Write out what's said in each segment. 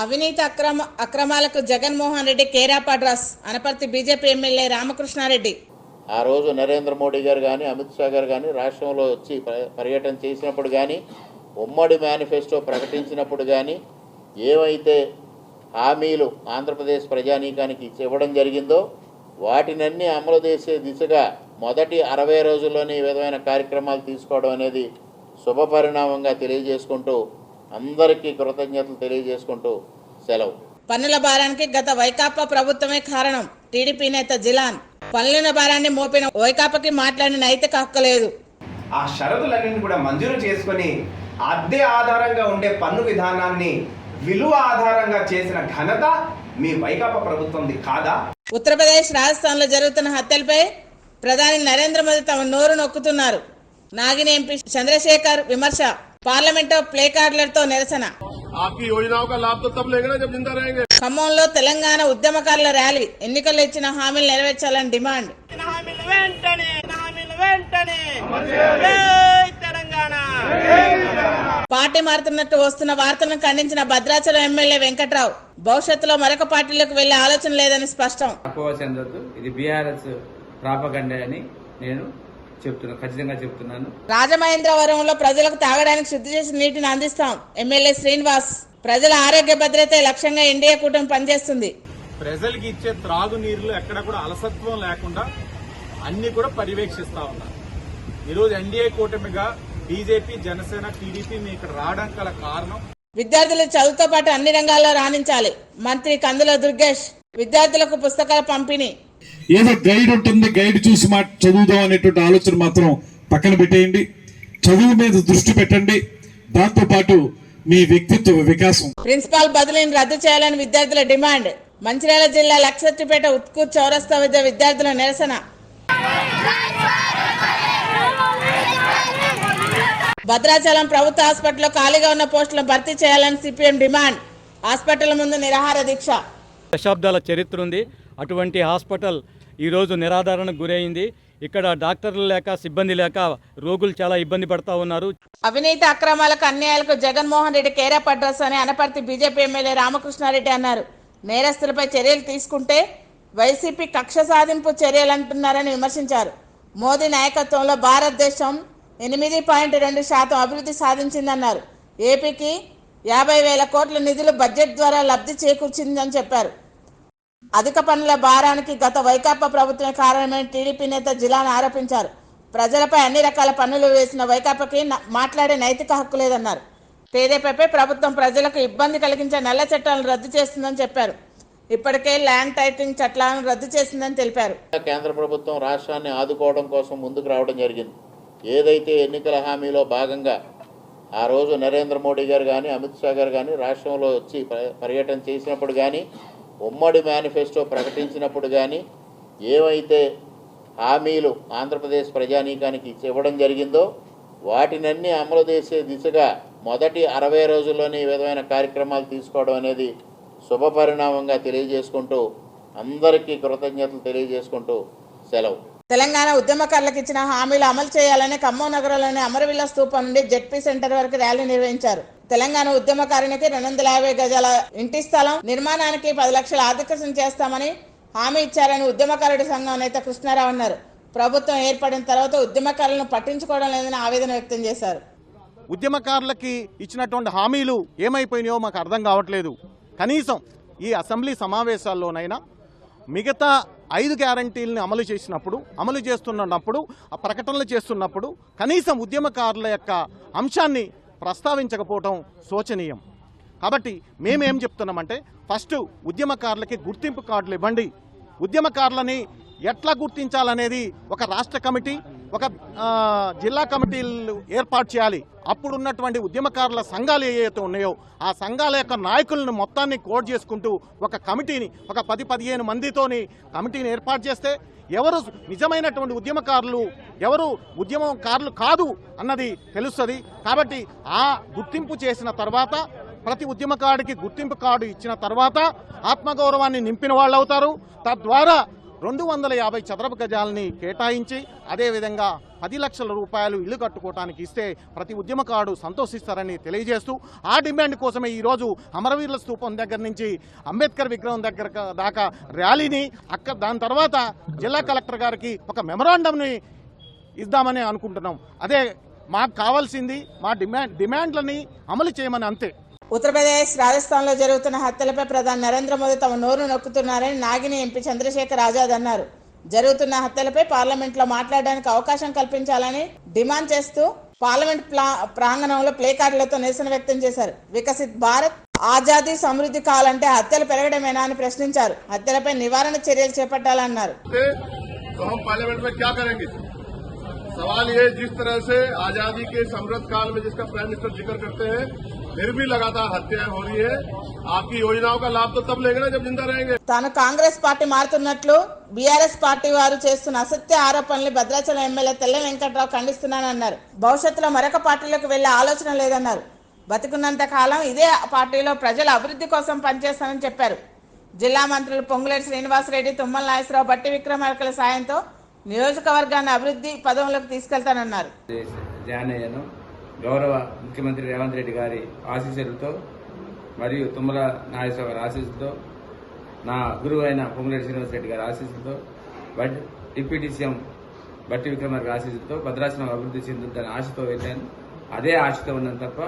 అవినీతి అక్రమాలకు Jaganmohan Reddy care of address Anaparthi BJP MLA Ramakrishna Reddy. ఆ రోజు నరేంద్ర మోడీ గారు కానీ అమిత్ షా గారు కానీ రాష్ట్రంలో వచ్చి పర్యటన చేసినప్పుడు కానీ ఉమ్మడి మేనిఫెస్టో ప్రకటించినప్పుడు కానీ ఏవైతే హామీలు ఆంధ్రప్రదేశ్ ప్రజానీకానికి ఇవ్వడం జరిగిందో వాటినన్నీ అమలు చేసే దిశగా మొదటి 60 రోజుల్లోనే ఈ విధమైన కార్యక్రమాలు తీసుకోవడం అనేది శుభపరిణామంగా తెలియజేసుకుంటూ అందరికీ కృతజ్ఞతలు తెలియజేసుకుంటూ సెలవు. పన్నుల భారానికి గత వైకాపా ప్రభుత్వమే కారణం. టీడీపీ నేత జిలాన్. పన్నుల భారాన్ని మోపిన వైకాపాకి మాట్లాడిన నైతిక హక్కు లేదు. ఆ షరతులన్నింటినీ కూడా మంజూరు చేసుకొని అద్దె ఆధారంగా ఉండే పన్ను విధానాన్ని విలువ ఆధారంగా చేసిన ఘనత మీ వైకాపా ప్రభుత్వంది కాదా? ఉత్తరప్రదేశ్, రాజస్థాన్ లో జరుగుతున్న హత్యలపై ప్రధాని నరేంద్ర మోదీ తమ నోరు నొక్కుతున్నారు. నాగిని ఎంపీ చంద్రశేఖర్ విమర్శ. పార్లమెంట్ ప్లే కార్డులతో నిరసన. ఖమ్మంలో తెలంగాణ ఉద్యమకారుల ర్యాలీ. ఎన్నికల్లో ఇచ్చిన హామీలు నెరవేర్చాలని డిమాండ్. పార్టీ మారుతున్నట్టు వస్తున్న వార్తలను ఖండించిన భద్రాచలం ఎమ్మెల్యే వెంకట్రావు. భవిష్యత్తులో మరొక పార్టీలోకి వెళ్లే ఆలోచన లేదని స్పష్టం. ఇది బీఆర్ఎస్ ప్రాపగండా అని నేను ఖచ్చితంగా చెప్తున్నాను. రాజమహేంద్రవరంలో ప్రజలకు తాగడానికి శుద్ధి చేసిన నీటిని అందిస్తాం. ఎమ్మెల్యే శ్రీనివాస్. ప్రజల ఆరోగ్య భద్రతే లక్ష్యంగా ఎన్డీఏ కూటమి పనిచేస్తుంది. ప్రజలకి ఇచ్చే త్రాగునీరులో ఎక్కడ కూడా అలసత్వం లేకుండా అన్ని కూడా పర్యవేక్షిస్తా ఉన్నారు. ఈరోజు ఎన్డీఏ కూటమిగా బీజేపీ, జనసేన, టీడీపీ మీ ఇక్కడ రావడం గల కారణం విద్యార్థులు చదువుతో పాటు అన్ని రంగాల్లో రాణించాలి. మంత్రి కందుల దుర్గేష్. విద్యార్థులకు పుస్తకాల పంపిణీ. ఏదో గైడ్ ఉంటుంది, గైడ్ చూసి చదువుదాం అనేటువంటి ఆలోచన మాత్రం పక్కన పెట్టేయండి. చదువు మీద దృష్టి పెట్టండి. దాంతో పాటు మీ వ్యక్తిత్వ వికాసం. ప్రిన్సిపాల్ బదిలీని రద్దు చేయాలని విద్యార్థుల డిమాండ్. మంచిర్యాల జిల్లా లక్షట్టిపేట ఉత్కూర్ చౌరస్తా వద్ద విద్యార్థుల నిరసన. భద్రాచలం ప్రభుత్వ హాస్పిటల్లో ఖాళీగా ఉన్న పోస్టులను భర్తీ చేయాలని సిపిఎం డిమాండ్. హాస్పిటల్ ముందు నిరాహార దీక్ష. దశాబ్దాల చరిత్ర ఉంది. అటువంటి హాస్పిటల్ ఈరోజు నిరాధారణకు గురైంది. ఇక్కడ డాక్టర్లు లేక, సిబ్బంది లేక రోగులు చాలా ఇబ్బంది పడతా ఉన్నారు. అవినీతి అక్రమాలకు, అన్యాయాలకు జగన్మోహన్ రెడ్డి కేరాప్ అడ్రస్ అని అనపర్తి బీజేపీ ఎమ్మెల్యే రామకృష్ణారెడ్డి అన్నారు. నేరస్తులపై చర్యలు తీసుకుంటే వైసీపీ కక్ష సాధింపు చర్యలు అంటున్నారని విమర్శించారు. మోదీ నాయకత్వంలో భారతదేశం 8.2% అభివృద్ధి సాధించిందన్నారు. ఏపీకి 50,000 కోట్ల నిధులు బడ్జెట్ ద్వారా లబ్ధి చేకూర్చిందని చెప్పారు. అధిక పన్నుల భారానికి గత వైకాపా ప్రభుత్వమే కారణమని టీడీపీ నేత జిలాన్ ఆరోపించారు. ప్రజలపై అన్ని రకాల పన్నులు వేసిన వైకాపాకి మాట్లాడే నైతిక హక్కు లేదన్నారు. తెదేపాపై ప్రభుత్వం ప్రజలకు ఇబ్బంది కలిగించే నల్ల చట్టాలను రద్దు చేస్తుందని చెప్పారు. ఇప్పటికే ల్యాండ్ టైటిలింగ్ చట్టాలను రద్దు చేసిందని తెలిపారు. కేంద్ర ప్రభుత్వం రాష్ట్రాన్ని ఆదుకోవడం కోసం ముందుకు రావడం జరిగింది. ఏదైతే ఎన్నికల హామీలో భాగంగా ఆ రోజు నరేంద్ర మోడీ గారు కానీ అమిత్ షా గారు కానీ రాష్ట్రంలో వచ్చి పర్యటన చేసినప్పుడు కానీ ఉమ్మడి మేనిఫెస్టో ప్రకటించినప్పుడు కానీ ఏవైతే హామీలు ఆంధ్రప్రదేశ్ ప్రజానీకానికి ఇవ్వడం జరిగిందో వాటినన్నీ అమలు చేసే దిశగా మొదటి 60 రోజుల్లోనే ఈ విధమైన కార్యక్రమాలు తీసుకోవడం అనేది శుభపరిణామంగా తెలియజేసుకుంటూ అందరికీ కృతజ్ఞతలు తెలియజేసుకుంటూ సెలవు. తెలంగాణ ఉద్యమకారులకు ఇచ్చిన హామీలు అమలు చేయాలని ఖమ్మం నగరంలోని అమరవీల స్తూపం నుండి జెడ్పీ సెంటర్ వరకు ర్యాలీ నిర్వహించారు. తెలంగాణ ఉద్యమకారునికి 250 గజాల ఇంటి స్థలం నిర్మాణానికి 10 లక్షల ఆర్థికం చేస్తామని హామీ ఇచ్చారని ఉద్యమకారుడి సంఘం నేత కృష్ణారావు అన్నారు. ప్రభుత్వం ఏర్పడిన తర్వాత ఉద్యమకారులను పట్టించుకోవడం లేదని ఆవేదన వ్యక్తం చేశారు. ఉద్యమకారులకి ఇచ్చినటువంటి హామీలు ఏమైపోయినాయో మాకు అర్థం కావట్లేదు. కనీసం ఈ అసెంబ్లీ సమావేశాల్లోనైనా మిగతా 5 గ్యారంటీలను అమలు చేస్తున్నప్పుడు ఆ ప్రకటనలు చేస్తున్నప్పుడు కనీసం ఉద్యమకారుల యొక్క అంశాన్ని ప్రస్తావించకపోవడం శోచనీయం. కాబట్టి మేమేం చెప్తున్నామంటే ఫస్ట్ ఉద్యమకారులకి గుర్తింపు కార్డులు ఇవ్వండి. ఉద్యమకారులని ఎట్లా గుర్తించాలనేది ఒక రాష్ట్ర కమిటీ, ఒక జిల్లా కమిటీలు ఏర్పాటు చేయాలి. అప్పుడున్నటువంటి ఉద్యమకారుల సంఘాలు ఏవైతే ఉన్నాయో ఆ సంఘాల యొక్క నాయకులను మొత్తాన్ని కోడ్ చేసుకుంటూ ఒక కమిటీని, ఒక 10-15 మందితోని కమిటీని ఏర్పాటు చేస్తే ఎవరు నిజమైనటువంటి ఉద్యమకారులు, ఎవరు ఉద్యమకారులు కాదు అన్నది తెలుస్తుంది. కాబట్టి ఆ గుర్తింపు చేసిన తర్వాత, ప్రతి ఉద్యమకారుడికి గుర్తింపు కార్డు ఇచ్చిన తర్వాత ఆత్మగౌరవాన్ని నింపిన వాళ్ళు అవుతారు. తద్వారా 250 చదరపు గజాలని కేటాయించి అదేవిధంగా 10 లక్షల రూపాయలు ఇల్లు కట్టుకోవడానికి ఇస్తే ప్రతి ఉద్యమకారుడు సంతోషిస్తారని తెలియజేస్తూ ఆ డిమాండ్ కోసమే ఈరోజు అమరవీరుల స్తూపం దగ్గర నుంచి అంబేద్కర్ విగ్రహం దగ్గర దాకా ర్యాలీని దాని తర్వాత జిల్లా కలెక్టర్ గారికి ఒక మెమరాండంని ఇద్దామని అనుకుంటున్నాం. అదే మాకు కావాల్సింది మా డిమాండ్లని అమలు చేయమని అంతే. ఉత్తరప్రదేశ్, రాజస్థాన్లో జరుగుతున్న హత్యలపై ప్రధాని నరేంద్ర మోదీ తమ నోరు నొక్కుతున్నారని నాగిని ఎంపీ చంద్రశేఖర్ ఆజాద్ అన్నారు. జరుగుతున్న హత్యలపై పార్లమెంట్లో మాట్లాడడానికి అవకాశం కల్పించాలని డిమాండ్ చేస్తూ పార్లమెంట్ ప్రాంగణంలో ప్లేకార్డులతో నిరసన వ్యక్తం చేశారు. వికసిత్ భారత్, ఆజాదీ, సమృద్ధి కావాలంటే హత్యలు పెరగడమేనా అని ప్రశ్నించారు. హత్యలపై నివారణ చర్యలు చేపట్టాలన్నారు. सवाल ये जिस तरह से आजादी के समृद्ध काल में जिसका प्राइम मिनिस्टर जिक्र करते हैं फिर भी लगातार हत्याएं हो रही है, आपकी योजनाओं का लाभ तो तब लेंगे ना जब जिंदा रहेंगे. తాను కాంగ్రెస్ పార్టీ మారుతున్నట్లు బీఆర్ఎస్ పార్టీ వారు చేస్తున్న అసత్య ఆరోపణలు భద్రాచలం ఎమ్మెల్యే తెల్ల వెంకట్రావు ఖండిస్తున్నానన్నారు. భవిష్యత్తులో మరొక పార్టీలోకి వెళ్లే ఆలోచన లేదన్నారు. బతికున్నంత కాలం ఇదే పార్టీలో ప్రజల అభివృద్ధి కోసం పనిచేస్తానని చెప్పారు. జిల్లా మంత్రులు పొంగులేటి శ్రీనివాసరెడ్డి, తుమ్మల నాగేశ్వరరావు, బట్టి విక్రమార్కల సాయంతో నియోజకవర్గాన్ని అభివృద్ధి పదంలోకి తీసుకెళ్తానన్నారు. జానయ్యను గౌరవ ముఖ్యమంత్రి రేవంత్ రెడ్డి గారి ఆశీస్సులతో మరియు తుమ్మల నాగేశ్వరరావు గారి ఆశీస్సులతో, నా గురువు అయిన పొంగులేటి శ్రీనివాసరెడ్డి గారి ఆశీస్సులతో, డిప్యూటీ సీఎం బట్టి విక్రమార్క ఆశీస్సులతో భద్రాచలం అభివృద్ధి చెందుతుందని ఆశతో వెళ్ళాను. అదే ఆశతో ఉన్నాను తప్ప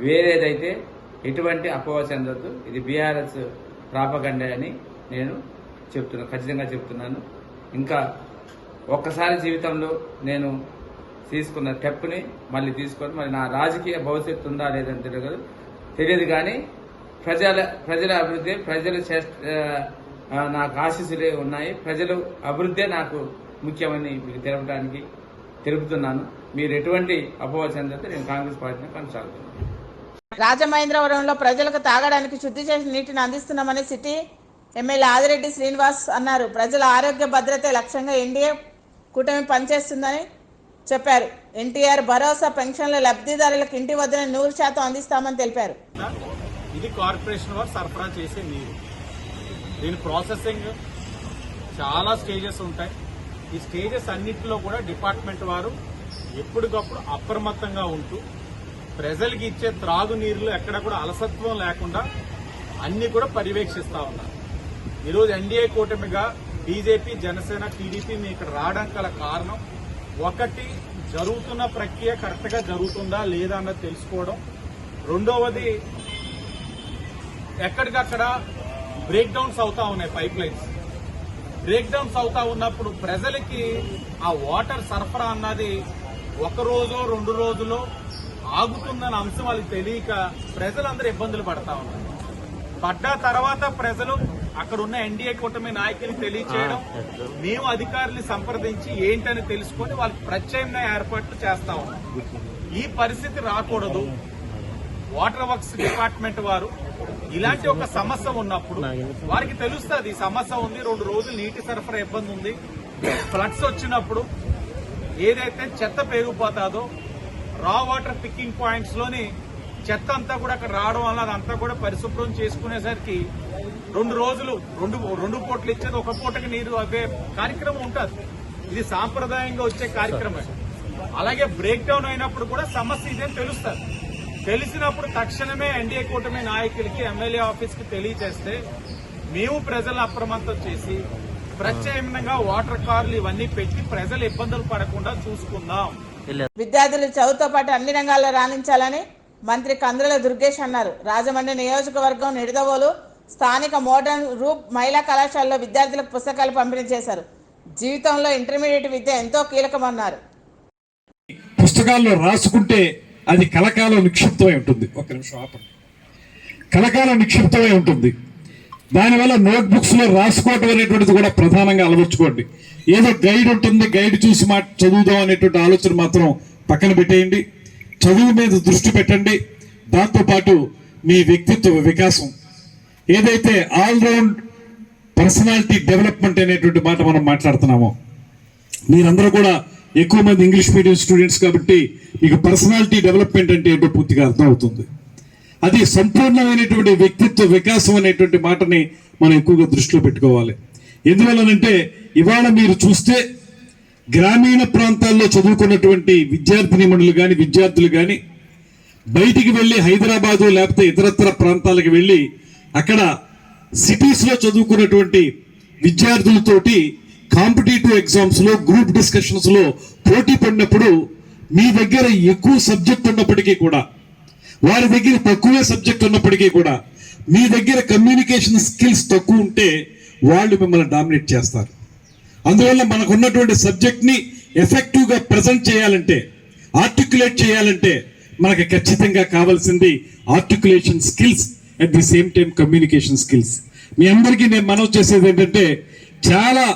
వేరేదైతే ఎటువంటి అపోహ చెందొద్దు. ఇది బీఆర్ఎస్ ప్రాపగండా అని నేను ఖచ్చితంగా చెప్తున్నాను. ఇంకా ఒక్కసారి జీవితంలో నేను తీసుకున్న స్టెప్ని మళ్ళీ తీసుకొని మరి నా రాజకీయ భవిష్యత్తు ఉందా లేదని తెలియదు కానీ ప్రజల అభివృద్ధి, నాకు ఆశీస్సులే ఉన్నాయి. ప్రజలు అభివృద్ధే నాకు ముఖ్యమని మీకు తెలుపుతున్నాను. మీరు ఎటువంటి అపోహ చెందితే నేను కాంగ్రెస్ పార్టీని కొనసాగుతున్నాను. రాజమహేంద్రవరంలో ప్రజలకు తాగడానికి శుద్ధి చేసిన నీటిని అందిస్తున్నామని సిటీ ఎమ్మెల్యే ఆదిరెడ్డి శ్రీనివాస్ అన్నారు. ప్రజల ఆరోగ్య భద్రతే లక్ష్యంగా ఎన్డీఏ కూటమి పనిచేస్తుందని చెప్పారు. ఎన్టీఆర్ భరోసా పెన్షన్ల లబ్ధిదారులకు ఇంటి వద్దనే 100% అందిస్తామని తెలిపారు. ఇది కార్పొరేషన్ వారు సరఫరా చేసే నీరు. దీని ప్రాసెసింగ్ చాలా స్టేజెస్ ఉంటాయి. ఈ స్టేజెస్ అన్నింటిలో కూడా డిపార్ట్మెంట్ వారు ఎప్పటికప్పుడు అప్రమత్తంగా ఉంటూ ప్రజలకి ఇచ్చే త్రాగునీరులో ఎక్కడ కూడా అలసత్వం లేకుండా అన్ని కూడా పర్యవేక్షిస్తా ఉన్నారు. ఈరోజు ఎన్డీఏ కూటమిగా బీజేపీ, జనసేన, టీడీపీ మీ ఇక్కడ రావడానికి గల కారణం ఒకటి, జరుగుతున్న ప్రక్రియ కరెక్ట్ గా జరుగుతుందా లేదా అన్నది తెలుసుకోవడం. రెండవది, ఎక్కడికక్కడ బ్రేక్ డౌన్స్ అవుతా ఉన్నాయి. పైప్ లైన్స్ బ్రేక్ డౌన్స్ అవుతా ఉన్నప్పుడు ప్రజలకి ఆ వాటర్ సరఫరా అన్నది ఒక రోజు 2 రోజులో ఆగుతుందన్న అంశం వాళ్ళకి తెలియక ప్రజలందరూ ఇబ్బందులు పడతా ఉన్నారు. పడ్డ తర్వాత ప్రజలు అక్కడ ఉన్న ఎన్డీఏ కూటమి నాయకులకు తెలియచేయడం, మేము అధికారులు సంప్రదించి ఏంటని తెలుసుకొని వాళ్ళకి ప్రత్యామ్నాయ ఏర్పాట్లు చేస్తా ఉన్నాం. ఈ పరిస్థితి రాకూడదు. వాటర్ వర్క్స్ డిపార్ట్మెంట్ వారు ఇలాంటి ఒక సమస్య ఉన్నప్పుడు వారికి తెలుస్తుంది ఈ సమస్య ఉంది, 2 రోజులు నీటి సరఫరా ఇబ్బంది ఉంది, ఫ్లడ్స్ వచ్చినప్పుడు ఏదైతే చెత్త పెరిగిపోతాదో రా వాటర్ పికింగ్ పాయింట్స్ లోని చెత్త అంతా కూడా అక్కడ రావడం వల్ల అదంతా కూడా పరిశుభ్రం చేసుకునేసరికి 2 రోజులు 2 పూటలు ఇచ్చేది 1 పూటకి నీరు అవే కార్యక్రమం ఉంటుంది. ఇది సాంప్రదాయంగా వచ్చే కార్యక్రమం. అలాగే బ్రేక్ డౌన్ అయినప్పుడు కూడా సమస్య ఇదేం తెలుస్తుంది. తెలిసినప్పుడు తక్షణమే ఎన్డీఏ కూటమి నాయకులకి, ఎమ్మెల్యే ఆఫీస్ కి తెలియజేస్తే మేము ప్రజలను అప్రమత్తం చేసి ప్రత్యామ్నాయంగా వాటర్ కార్లు ఇవన్నీ పెట్టి ప్రజలు ఇబ్బందులు పడకుండా చూసుకుందాం. విద్యార్థులు చదువుతో పాటు అన్ని రంగాల్లో రాణించాలని మంత్రి కందుల దుర్గేష్ అన్నారు. రాజమండ్రి నియోజకవర్గం నిడదవోలు స్థానిక మోడర్న్ రూప్ మహిళా కళాశాలలో విద్యార్థులకు పుస్తకాలు పంపిణీ చేశారు. జీవితంలో ఇంటర్మీడియట్ విద్య ఎంతో కీలకమన్నారు. పుస్తకాల్లో రాసుకుంటే అది కలకాలం నిక్షిప్తమై ఉంటుంది. ఒక నిమిషం ఆపండి. కలకాలం నిక్షిప్తమై ఉంటుంది. దానివల్ల నోట్బుక్స్ లో రాసుకోవటం అనేటువంటిది కూడా ప్రధానంగా అలవర్చుకోండి. ఏదో గైడ్ ఉంటుంది, గైడ్ చూసి చదువుదాం అనేటువంటి ఆలోచన మాత్రం పక్కన పెట్టేయండి. చదువు మీద దృష్టి పెట్టండి. దాంతోపాటు మీ వ్యక్తిత్వ వికాసం, ఏదైతే ఆల్రౌండ్ పర్సనాలిటీ డెవలప్మెంట్ అనేటువంటి మాట మనం మాట్లాడుతున్నామో, మీరందరూ కూడా ఎక్కువ మంది ఇంగ్లీష్ మీడియం స్టూడెంట్స్ కాబట్టి మీకు పర్సనాలిటీ డెవలప్మెంట్ అంటే ఏంటో పూర్తిగా అర్థం అవుతుంది. అది సంపూర్ణమైనటువంటి వ్యక్తిత్వ వికాసం అనేటువంటి మాటని మనం ఎక్కువగా దృష్టిలో పెట్టుకోవాలి. ఎందువల్లనంటే ఇవాళ మీరు చూస్తే గ్రామీణ ప్రాంతాల్లో చదువుకున్నటువంటి విద్యార్థినిమణులు కానీ విద్యార్థులు కానీ బయటికి వెళ్ళి హైదరాబాదు లేకపోతే ఇతరత్ర ప్రాంతాలకు వెళ్ళి అక్కడ సిటీస్లో చదువుకున్నటువంటి విద్యార్థులతోటి కాంపిటేటివ్ ఎగ్జామ్స్లో గ్రూప్ డిస్కషన్స్లో పోటీ పడినప్పుడు మీ దగ్గర ఎక్కువ సబ్జెక్ట్ ఉన్నప్పటికీ కూడా వారి దగ్గర తక్కువే సబ్జెక్ట్ ఉన్నప్పటికీ కూడా మీ దగ్గర కమ్యూనికేషన్ స్కిల్స్ తక్కువ ఉంటే వాళ్ళు మిమ్మల్ని డామినేట్ చేస్తారు. అందువల్ల మనకు ఉన్నటువంటి సబ్జెక్ట్ని ఎఫెక్టివ్గా ప్రజెంట్ చేయాలంటే, ఆర్టికులేట్ చేయాలంటే మనకి ఖచ్చితంగా కావాల్సింది articulation skills, at the same time communication skills. మీ అందరికీ నేను మనవి చేసేది ఏంటంటే, చాలా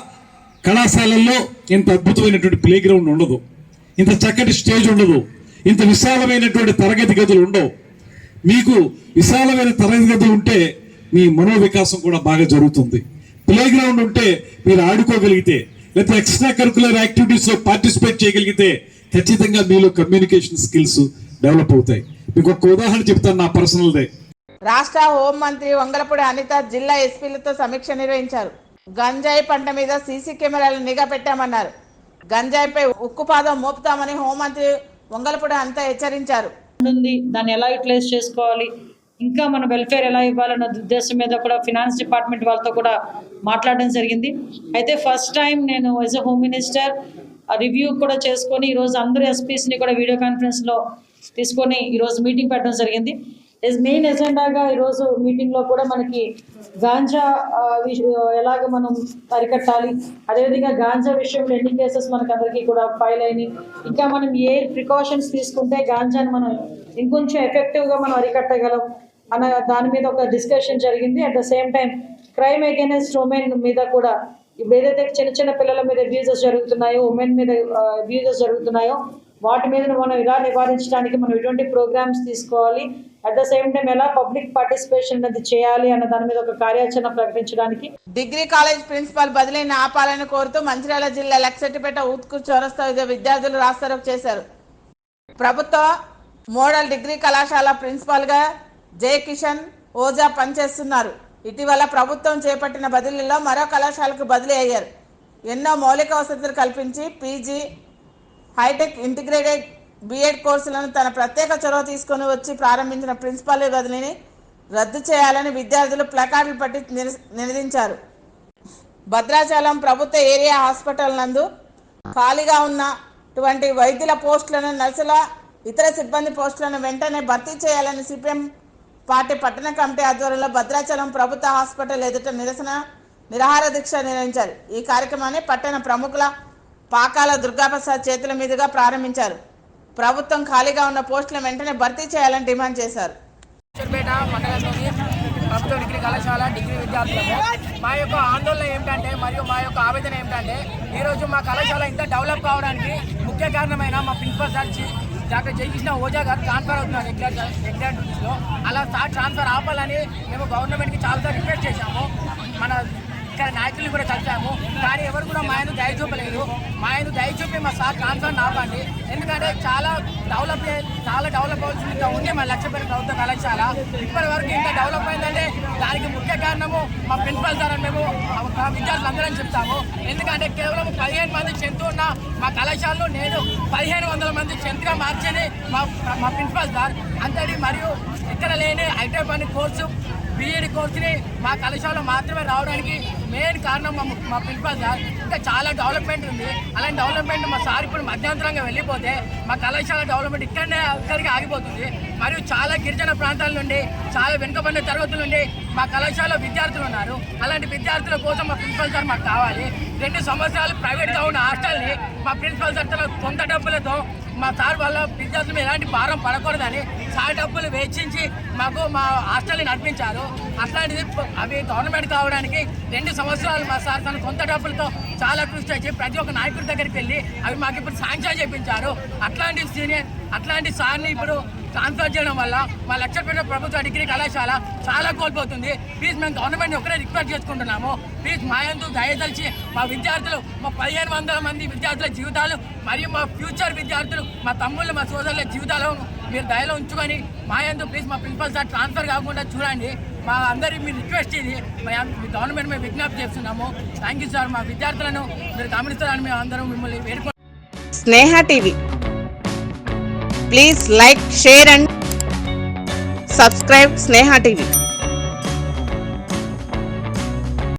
కళాశాలల్లో ఇంత అద్భుతమైనటువంటి ప్లే గ్రౌండ్ ఉండదు, ఇంత చక్కటి స్టేజ్ ఉండదు, ఇంత విశాలమైనటువంటి తరగతి గదులు ఉండవు. మీకు విశాలమైన తరగతి గదులు ఉంటే మీ మనోవికాసం కూడా బాగా జరుగుతుంది. ప్లే గ్రౌండ్ ఉంటే మీరు ఆడుకోగలిగితే, లేకపోతే ఎక్స్ట్రా కరికులర్ యాక్టివిటీస్లో పార్టిసిపేట్ చేయగలిగితే ఖచ్చితంగా మీలో కమ్యూనికేషన్ స్కిల్స్ డెవలప్ అవుతాయి. మీకు ఒక ఉదాహరణ చెప్తాను, నా పర్సనల్దే. రాష్ట్ర హోంమంత్రి వంగలపూడి అనిత జిల్లా ఎస్పీలతో సమీక్ష నిర్వహించారు. గంజాయి పంట మీద సీసీ కెమెరాలు నిఘా పెట్టామన్నారు. గంజాయిపై ఉక్కుపాదం మోపుతామని హోంమంత్రి వంగలపూడి అనిత హెచ్చరించారు. దాన్ని ఎలా యూటిలైజ్ చేసుకోవాలి, ఇంకా మన వెల్ఫేర్ ఎలా ఇవ్వాలన్న ఉద్దేశం మీద కూడా ఫినాన్స్ డిపార్ట్మెంట్ వాళ్ళతో కూడా మాట్లాడడం జరిగింది. అయితే ఫస్ట్ టైం నేను as a home minister review కూడా చేసుకొని ఈరోజు అందరూ ఎస్పీస్ని కూడా వీడియో కాన్ఫరెన్స్లో తీసుకొని ఈరోజు మీటింగ్ పెట్టడం జరిగింది. మెయిన్ ఎజెండాగా ఈరోజు మీటింగ్లో కూడా మనకి గాంజా ఎలాగ మనం అరికట్టాలి, అదేవిధంగా గాంజా విషయంలో ఎన్ని కేసెస్ మనకు అందరికీ కూడా ఫైల్ అయినాయి, ఇంకా మనం ఏ ప్రికాషన్స్ తీసుకుంటే గాంజాని మనం ఇంకొంచెం ఎఫెక్టివ్గా మనం అరికట్టగలం అన్న దాని మీద ఒక డిస్కషన్ జరిగింది. At the same time crime against women మీద కూడా ఏదైతే చిన్న చిన్న పిల్లల మీద అబ్యూజెస్ జరుగుతున్నాయో, ఉమెన్ మీద అబ్యూజెస్ జరుగుతున్నాయో వాటి మీద మనం ఇలా నివారించడానికి మనం ఎటువంటి ప్రోగ్రామ్స్ తీసుకోవాలి, అట్ ద సేమ్ టైం ఎలా పబ్లిక్ పార్టిసిపేషన్ అనేది చేయాలి అన్న దాని మీద ఒక కార్యాచరణ ప్రకటించడానికి. డిగ్రీ కాలేజ్ ప్రిన్సిపాల్ బదిలీని ఆపాలని కోరుతూ మంచిర్యాల జిల్లా లక్సెట్టిపేట ఉత్కూర్ చౌరస్తా విద్యార్థులు రాస్తారోకో చేశారు. ప్రభుత్వ మోడల్ డిగ్రీ కళాశాల ప్రిన్సిపాల్గా జే కిషన్ ఓజా పనిచేస్తున్నారు. ఇటీవల ప్రభుత్వం చేపట్టిన బదిలీలో మరో కళాశాలకు బదిలీ అయ్యారు. ఎన్నో మౌలిక వసతులు కల్పించి పీజీ, హైటెక్, ఇంటిగ్రేటెడ్ బీఎడ్ కోర్సులను తన ప్రత్యేక చొరవ తీసుకొని వచ్చి ప్రారంభించిన ప్రిన్సిపాల్ బదిలీని రద్దు చేయాలని విద్యార్థులు ప్లకార్డులు పట్టి నినదించారు. భద్రాచలం ప్రభుత్వ ఏరియా హాస్పిటల్ నందు ఖాళీగా ఉన్నటువంటి వైద్యుల పోస్టులను, నర్సుల, ఇతర సిబ్బంది పోస్టులను వెంటనే భర్తీ చేయాలని సిపిఎం పార్టీ పట్టణ కమిటీ ఆధ్వర్యంలో భద్రాచలం ప్రభుత్వ హాస్పిటల్ ఎదుట నిరాహార దీక్ష నిర్వహించారు. ఈ కార్యక్రమాన్ని పట్టణ ప్రముఖుల పాకాల దుర్గాప్రసాద్ చేతుల మీదుగా ప్రారంభించారు. ప్రభుత్వం ఖాళీగా ఉన్న పోస్టులను వెంటనే భర్తీ చేయాలని డిమాండ్ చేశారు. ప్రభుత్వ డిగ్రీ కళాశాల డిగ్రీ విద్యార్థులకు మా యొక్క ఆందోళన ఏమిటంటే, మరియు మా యొక్క ఆవేదన ఏమిటంటే, ఈరోజు మా కళాశాల ఇంత డెవలప్ కావడానికి ముఖ్య కారణమైన మా principal sir doctor Jayakrishna Ojha గారు ట్రాన్స్ఫర్ అవుతున్నారు ఎగ్జామ్ డ్యూటీస్లో. అలా సార్ ట్రాన్స్ఫర్ ఆపాలని మేము గవర్నమెంట్కి చాలాసార్లు రిక్వెస్ట్ చేశాము. మన ఇక్కడ నాయకులు కూడా కలిసాము, కానీ ఎవరు కూడా మా ఆయన దయ చూపలేదు. మా ఆయన దయ చూపి మా సార్ ట్రాన్స్ఫర్ ఆపండి, ఎందుకంటే చాలా డెవలప్ అవ్వాల్సిందిగా ఉంది మా లక్ష్యపేట ప్రభుత్వ కళాశాల. ఇప్పటి వరకు ఇంత డెవలప్ అయిందంటే దానికి ముఖ్య కారణము మా ప్రిన్సిపల్ సార్ అని మేము విద్యార్థులందరం చెప్తాము. ఎందుకంటే కేవలం 15 మంది స్ట్రెంత్ ఉన్న మా కళాశాలలో నేను 1500 మంది స్ట్రెంత్గా మార్చేది మా ప్రిన్సిపల్ సార్. అంతటి మరియు ఇక్కడ లేని ఐటెక్ అనే కోర్సు, బీఈడి కోర్సుని మా కళాశాలలో మాత్రమే రావడానికి మెయిన్ కారణం మా ప్రిన్సిపల్ సార్. ఇంకా చాలా డెవలప్మెంట్ ఉంది. అలాంటి డెవలప్మెంట్ మా సార్ ఇప్పుడు మధ్యంతరంగా వెళ్ళిపోతే మా కళాశాల డెవలప్మెంట్ ఇక్కడికి ఆగిపోతుంది. మరియు చాలా గిరిజన ప్రాంతాల నుండి, చాలా వెనుకబడిన తరగతుల నుండి మా కళాశాలలో విద్యార్థులు ఉన్నారు. అలాంటి విద్యార్థుల కోసం మా ప్రిన్సిపల్ సార్ మాకు కావాలి. 2 సంవత్సరాలు ప్రైవేట్గా ఉన్న హాస్టల్ని మా ప్రిన్సిపల్ సార్ తన సొంత డబ్బులతో మా సార్ వాళ్ళ విద్యార్థులు ఎలాంటి భారం పడకూడదని సార్ డబ్బులు వెచ్చించి మాకు మా హాస్టల్ని నడిపించారు. అట్లాంటిది అవి గవర్నమెంట్ కావడానికి 2 సంవత్సరాలు మా సార్ తన సొంత డబ్బులతో చాలా కృషి చేసి ప్రతి ఒక్క నాయకుడి దగ్గరికి వెళ్ళి అవి మాకు ఇప్పుడు శాంక్షన్ చేయించారు. అట్లాంటి సార్ని ఇప్పుడు ట్రాన్స్ఫర్ చేయడం వల్ల మా లక్ష్యపేట ప్రభుత్వ డిగ్రీ కళాశాల చాలా కోల్పోతుంది. ప్లీజ్ మేము గవర్నమెంట్ ఒకరే రిక్వెస్ట్ చేసుకుంటున్నాము. ప్లీజ్ మా యందు దయదలిచి మా విద్యార్థులు, మా 1500 మంది విద్యార్థుల జీవితాలు మరియు మా ఫ్యూచర్ విద్యార్థులు, మా తమ్ముళ్ళు, మా సోదరుల జీవితాలు మీరు దయలో ఉంచుకొని మా యందు ప్లీజ్ మా ప్రిన్సిపల్ సార్ ట్రాన్స్ఫర్ కాకుండా చూడండి. మా అందరి మీ రిక్వెస్ట్ ఇది, మీ గవర్నమెంట్ మేము విజ్ఞప్తి చేస్తున్నాము. Thank you sir. మా విద్యార్థులను మీరు గమనిస్తారని మేము అందరం మిమ్మల్ని వేడుకుంటున్నాము. Sneha TV, please like, share and subscribe Sneha TV.